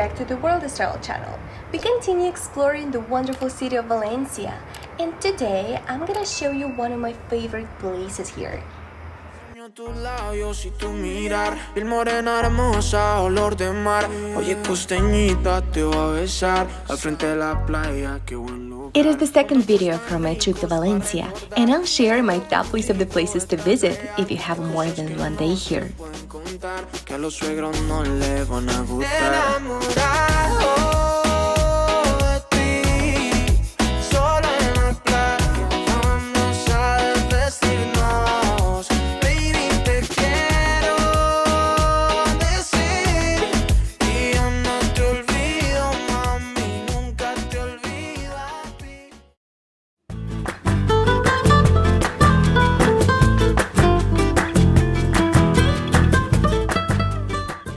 back to the World Style channel. We continue exploring the wonderful city of Valencia, and today I'm gonna show you one of my favorite places here. Tus labios y tu mirar, piel morena hermosa, olor de mar. Oye, costeñita, te voy a besar al frente de la playa, qué buen lugar. It is the second video from my trip to Valencia, and I'll share my top list of the places to visit if you have more than one day here. Que a los suegros no le van a gustar.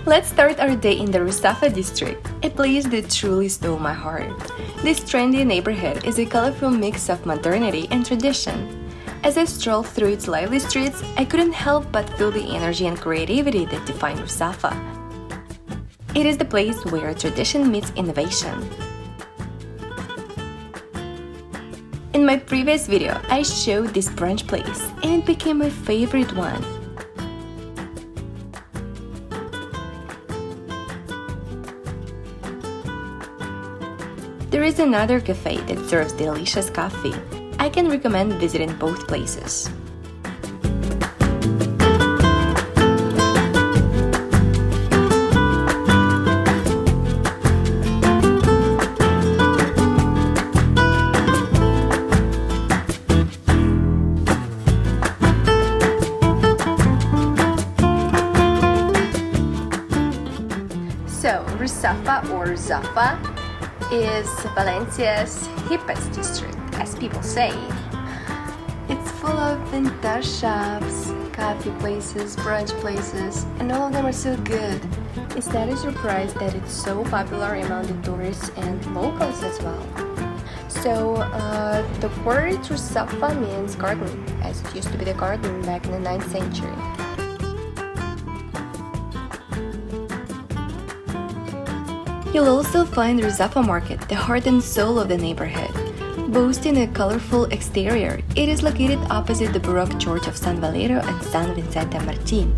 Let's start our day in the Ruzafa district, a place that truly stole my heart. This trendy neighborhood is a colorful mix of modernity and tradition. As I strolled through its lively streets, I couldn't help but feel the energy and creativity that define Ruzafa. It is the place where tradition meets innovation. In my previous video, I showed this brunch place, and it became my favorite one. There is another cafe that serves delicious coffee. I can recommend visiting both places. So, Ruzafa or Ruzafa is Valencia's hippest district, as people say. It's full of vintage shops, coffee places, brunch places, and all of them are so good. It's not a surprise that it's so popular among the tourists and locals as well. So, the word Ruzafa means garden, as it used to be the garden back in the 9th century. You'll also find Ruzafa Market, the heart and soul of the neighborhood. Boasting a colorful exterior, it is located opposite the Baroque Church of San Valero and San Vicente Martin.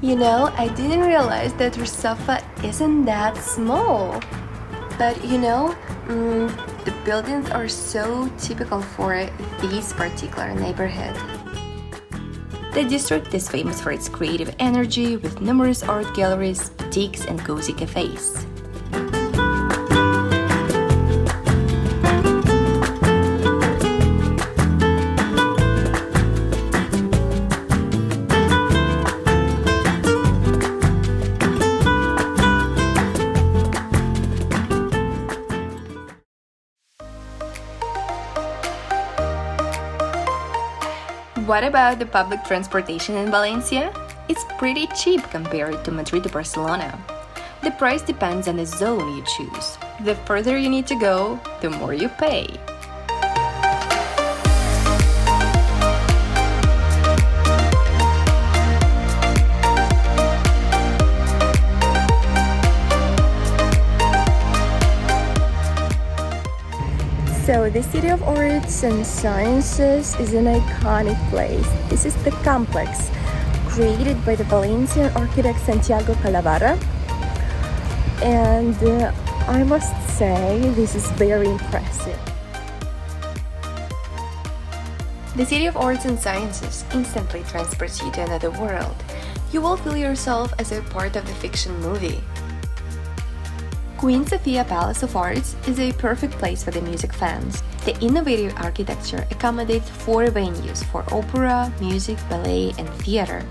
You know, I didn't realize that Ruzafa isn't that small. But you know, the buildings are so typical for this particular neighborhood. The district is famous for its creative energy with numerous art galleries, boutiques, and cozy cafes. What about the public transportation in Valencia? It's pretty cheap compared to Madrid or Barcelona. The price depends on the zone you choose. The further you need to go, the more you pay. So, the City of Arts and Sciences is an iconic place. This is the complex, created by the Valencian architect Santiago Calavara. And I must say, this is very impressive. The City of Arts and Sciences instantly transports you to another world. You will feel yourself as a part of the fiction movie. Queen Sofia Palace of Arts is a perfect place for the music fans. The innovative architecture accommodates 4 venues for opera, music, ballet, and theater.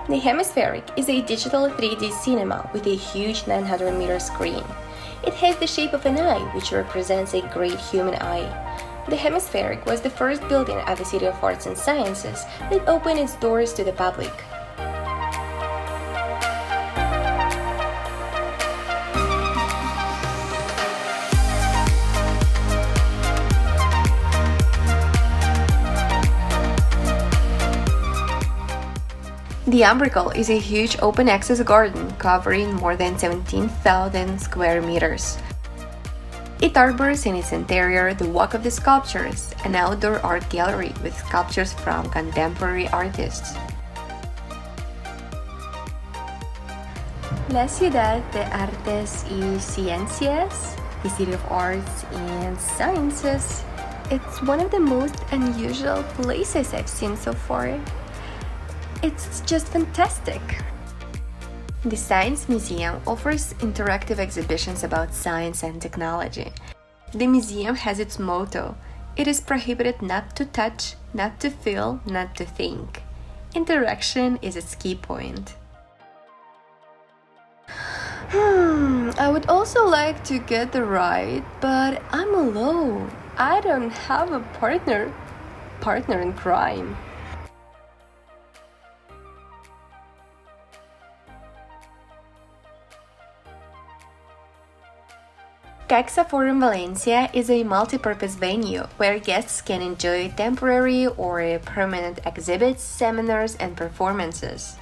The Hemispheric is a digital 3D cinema with a huge 900-meter screen. It has the shape of an eye, which represents a great human eye. The Hemispheric was the first building at the City of Arts and Sciences that opened its doors to the public. The Umbrical is a huge open-access garden covering more than 17,000 square meters. It harbors in its interior the Walk of the Sculptures, an outdoor art gallery with sculptures from contemporary artists. La Ciudad de Artes y Ciencias, the City of Arts and Sciences. It's one of the most unusual places I've seen so far. It's just fantastic. The Science Museum offers interactive exhibitions about science and technology. The museum has its motto: it is prohibited not to touch, not to feel, not to think. Interaction is its key point. I would also like to get the ride, but I'm alone. I don't have a partner in crime. Caixa Forum Valencia is a multi-purpose venue where guests can enjoy temporary or permanent exhibits, seminars, and performances.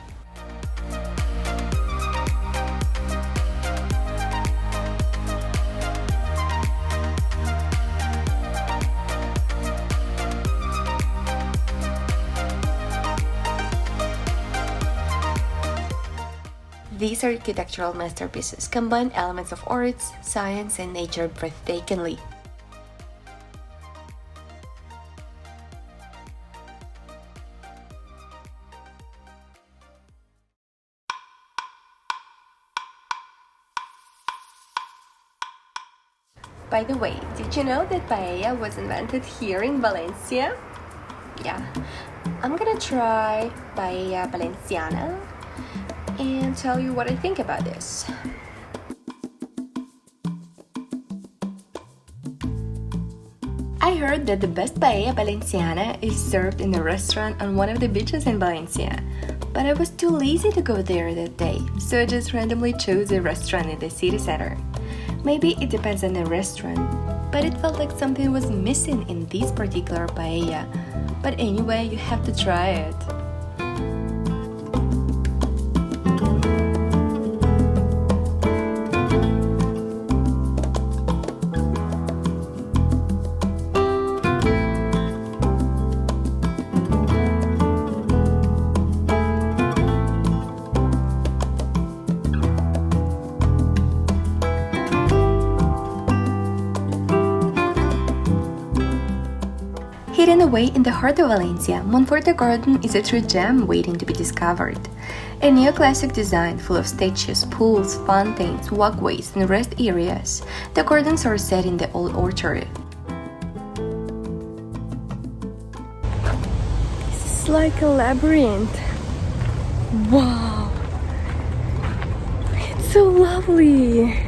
These architectural masterpieces combine elements of arts, science, and nature breathtakingly. By the way, did you know that paella was invented here in Valencia? Yeah, I'm gonna try paella valenciana and tell you what I think about this. I heard that the best paella valenciana is served in a restaurant on one of the beaches in Valencia, but I was too lazy to go there that day, so I just randomly chose a restaurant in the city center. Maybe it depends on the restaurant, but it felt like something was missing in this particular paella. But anyway, you have to try it. Hidden away in the heart of Valencia, Monforte Garden is a true gem waiting to be discovered. A neoclassic design full of statues, pools, fountains, walkways, and rest areas, the gardens are set in the old orchard. This is like a labyrinth. Wow! It's so lovely!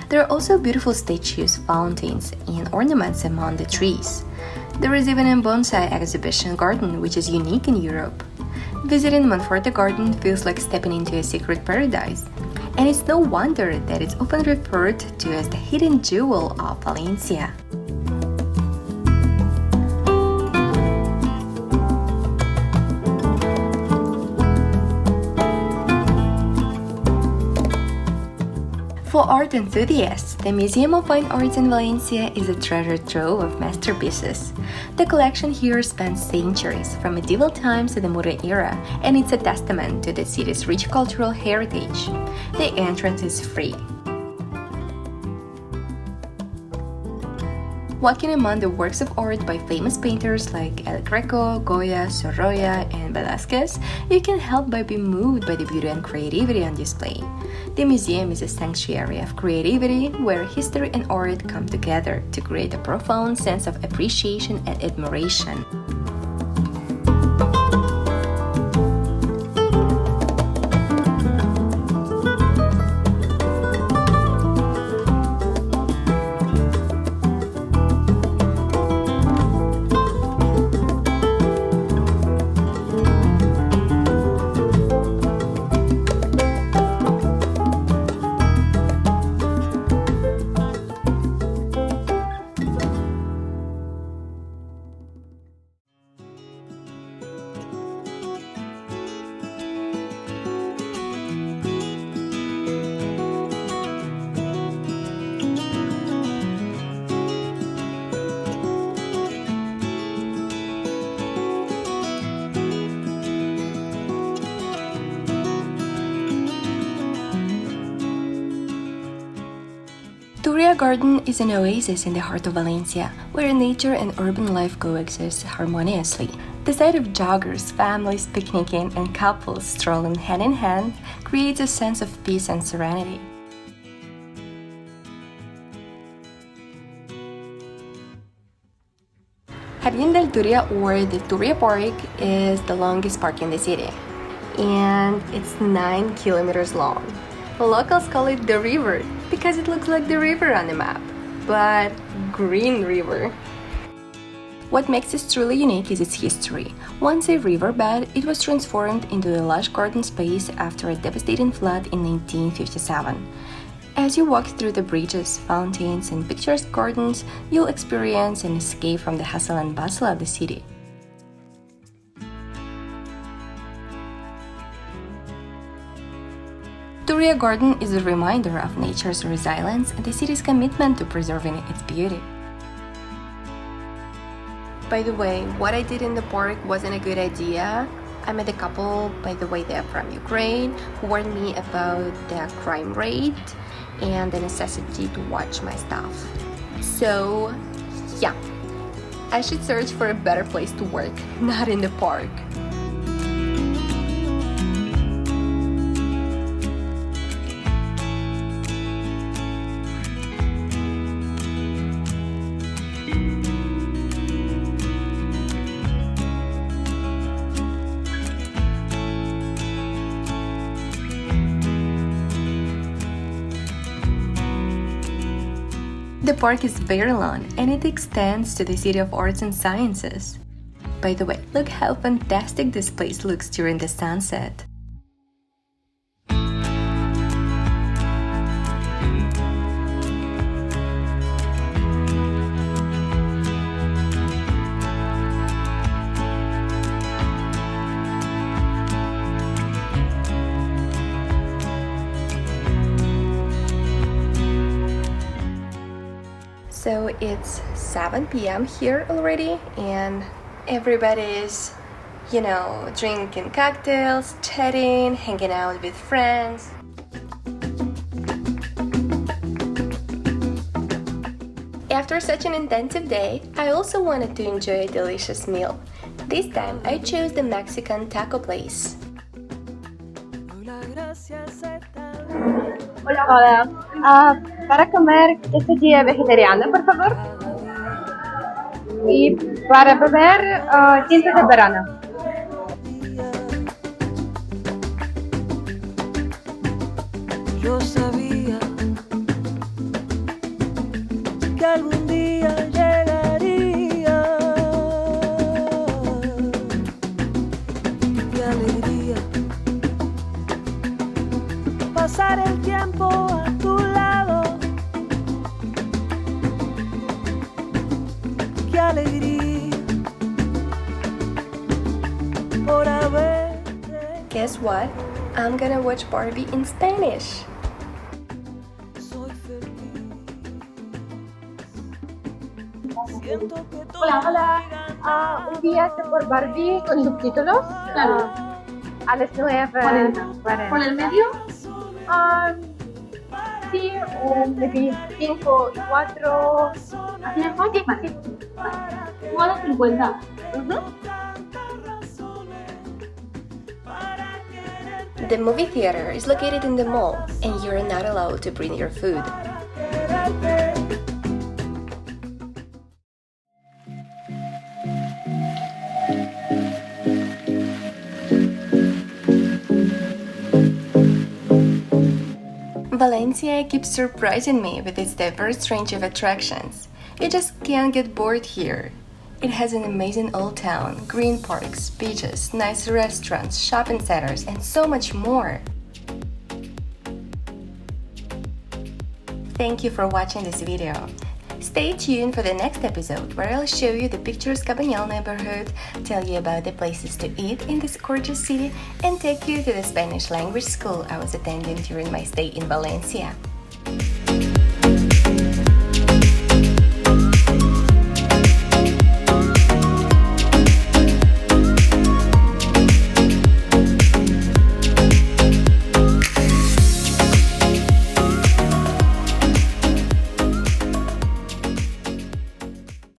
There are also beautiful statues, fountains, and ornaments among the trees. There is even a bonsai exhibition garden, which is unique in Europe. Visiting Monforte Garden feels like stepping into a secret paradise, and it's no wonder that it's often referred to as the hidden jewel of Valencia. For art enthusiasts, the Museum of Fine Arts in Valencia is a treasure trove of masterpieces. The collection here spans centuries, from medieval times to the modern era, and it's a testament to the city's rich cultural heritage. The entrance is free. Walking among the works of art by famous painters like El Greco, Goya, Sorolla, and Velázquez, you can't help but be moved by the beauty and creativity on display. The museum is a sanctuary of creativity where history and art come together to create a profound sense of appreciation and admiration. Turia Garden is an oasis in the heart of Valencia, where nature and urban life coexist harmoniously. The sight of joggers, families picnicking, and couples strolling hand in hand creates a sense of peace and serenity. Jardín del Turia, or the Turia Park, is the longest park in the city, and it's 9 kilometers long. Locals call it the river because it looks like the river on the map, but green river. What makes it truly unique is its history. Once a riverbed, it was transformed into a lush garden space after a devastating flood in 1957. As you walk through the bridges, fountains, and picturesque gardens, you'll experience an escape from the hustle and bustle of the city. Turia Garden is a reminder of nature's resilience and the city's commitment to preserving its beauty. By the way, what I did in the park wasn't a good idea. I met a couple, by the way, they're from Ukraine, who warned me about the crime rate and the necessity to watch my stuff. So, yeah, I should search for a better place to work, not in the park. The park is very long and it extends to the City of Arts and Sciences. By the way, look how fantastic this place looks during the sunset. So it's 7 p.m. here already, and everybody's, drinking cocktails, chatting, hanging out with friends. After such an intensive day, I also wanted to enjoy a delicious meal. This time I chose the Mexican taco place. Hola. Para comer quesadilla vegetariana, por favor. Y para beber, tinta de verano. Yo sabía que algún día llegaría. Qué alegría pasar el tiempo a tu lado. Qué alegría por haberte. Guess what? I'm gonna watch Barbie in Spanish. Soy feliz. Hola. Un viaje por Barbie con subtítulos. Claro. A las 9:40. ¿Por el medio? Sí, o maybe 5 y 4. ¿Así de fácil? Vale. 4:50. The movie theater is located in the mall, and you're not allowed to bring your food. Valencia keeps surprising me with its diverse range of attractions. You just can't get bored here. It has an amazing old town, green parks, beaches, nice restaurants, shopping centers, and so much more. Thank you for watching this video. Stay tuned for the next episode where I'll show you the picturesque Cabañal neighborhood, tell you about the places to eat in this gorgeous city, and take you to the Spanish language school I was attending during my stay in Valencia.